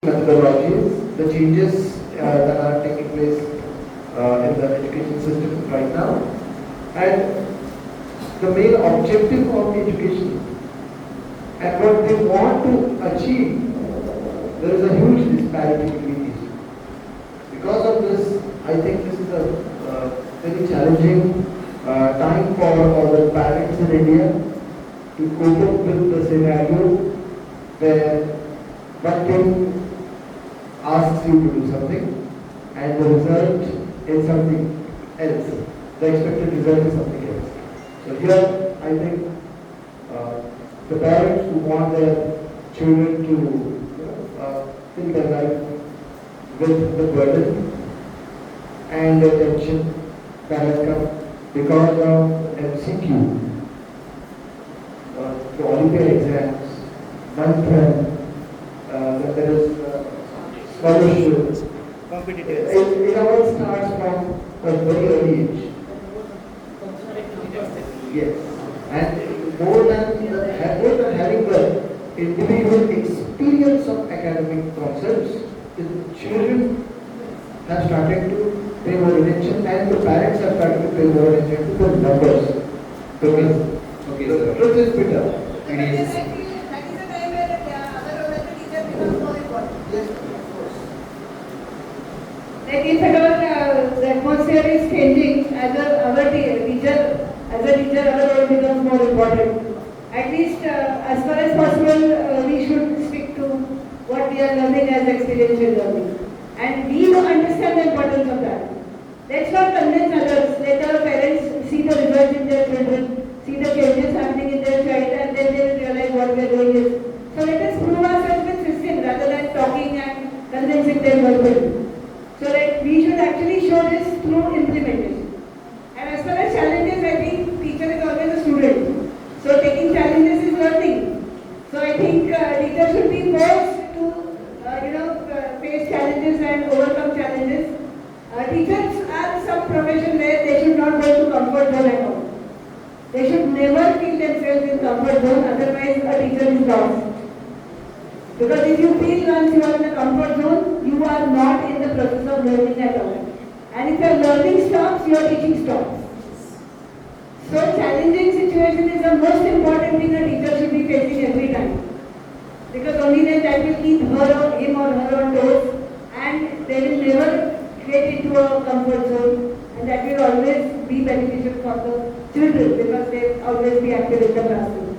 methodologies, the changes that are taking place in the education system right now, and the main objective of education and what they want to achieve, there is a huge disparity between these. Because of this, I think this is a very challenging time for the parents in India to cope up with the scenario where one kid asks you to do something and the result is something else. The expected result is something else. So here, I think the parents who want their children to fill their life with the burden and the tension that has come because of MCQ, the Olympiad exams, month-end, then there is scholarships. It all starts from a very early age. Yes, and more than having the individual experience of academic concepts, the children have started to pay more attention and the parents have started to pay more attention to the numbers. Because the truth is bitter. It is. Like if at all the atmosphere is changing, our teacher, our role becomes more important. At least as far as possible, we should stick to what we are learning as experiential learning. And we don't understand the importance of that. Let's not convince others. Let our parents see the results in their children, see the changes happening in their child, and then they will realize what we are doing is. So let us prove ourselves with system rather than talking and convincing them verbally. So that we should actually show this through implementation. And as far as challenges, I think teacher is always a student. So taking challenges is learning. So I think teachers should be forced to face challenges and overcome challenges. Teachers are some profession where they should not go to comfort zone at all. They should never feel themselves in comfort zone, otherwise a teacher is lost. Because if you feel once you are in the comfort zone, you are not in the process of learning at all. And if your learning stops, your teaching stops. So challenging situation is the most important thing a teacher should be facing every time. Because only then that will keep him or her on toes and they will never get into a comfort zone, and that will always be beneficial for the children because they will always be active in the classroom.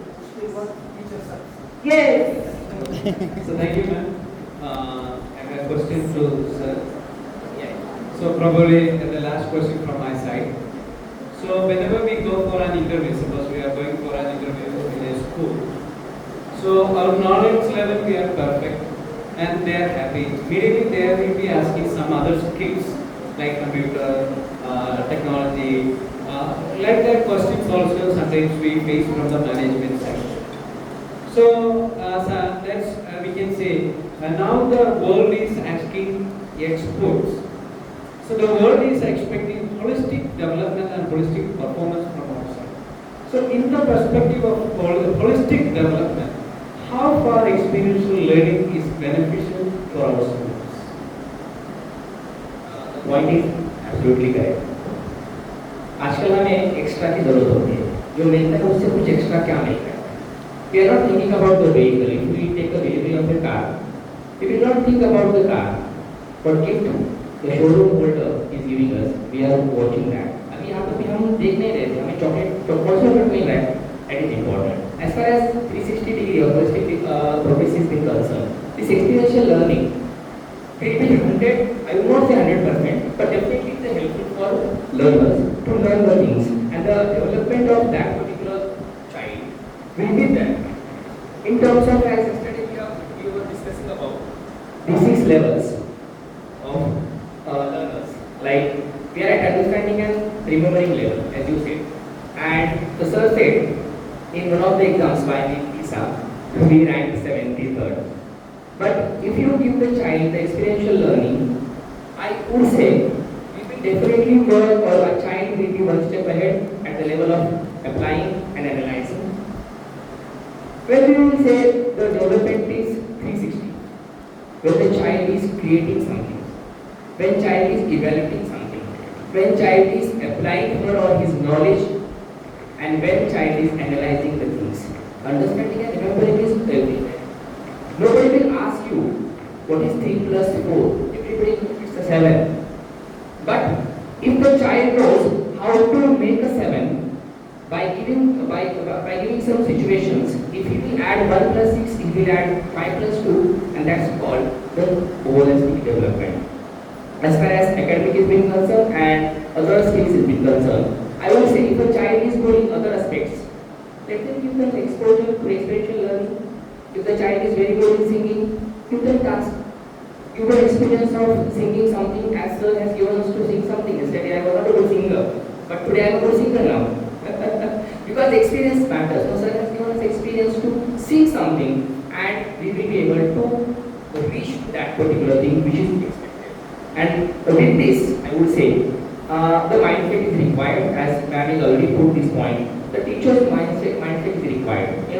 Yes. So thank you, ma'am. I have a question to sir. Yeah. So probably the last question from my side. So whenever we go for an interview, suppose we are going for an interview in a school. So our knowledge level we are perfect and they are happy. Immediately they will be asking some other skills like computer, technology. Like that questions also sometimes we face from the management side. So we can say now the world is asking experts. So the world is expecting holistic development and holistic performance from our side. So in the perspective of holistic development, how far experiential learning is beneficial for our students? The point is absolutely correct. आजकल हमें extra की जरूरत होती है. जो मिलता है उससे कुछ एक्स्ट्रा क्या मिलता है? We are not thinking about the vehicle. If we take a delivery of a car, we will not think about the car. But if the showroom holder is giving us, we are watching that. अभी यहाँ पर भी हम देख नहीं रहे थे. हमें चॉकलेट मिल रहा है. That is important. As far as 360 degree or holistic progress is concerned, this experiential learning, it will be 100. I will not say 100%, but definitely it is helpful for learners to learn the things, and the development of that particular child will be there. In terms of, as yesterday we were discussing about the 6 levels of learners. Like we are at understanding and remembering level, as you said, and the sir said in one of the exams by PISA, we ranked 73rd. But if you give the child the experiential learning, I would say we will definitely work, or a child will be one step ahead at the level of applying and analyzing. When we will say the development is 360, when the child is creating something, when child is evaluating something, when child is applying her or his knowledge, and when child is analyzing the things. Understanding and remembering is everything. Nobody will ask you what is 3 plus 4. Everybody knows it's a 7. But if the child knows how to make a 7 by giving some situations, if he will add 1 plus 6, he will add 5 plus 2, and that's called the holistic development. As far as academic is being concerned and other skills is being concerned, I would say if a child is growing other aspects, let them give them exposure to experiential learning. If the child is very good in singing, give them task. Give them experience of singing something as sir has given us to sing something. Yesterday I was not a good singer, but today I am a good singer now. Because experience matters. So sir has given us experience to sing something, and we will be able to reach that particular thing which is expected. And with this, I would say, the mindset is required, as ma'am has already put this point. The teacher's mindset is required.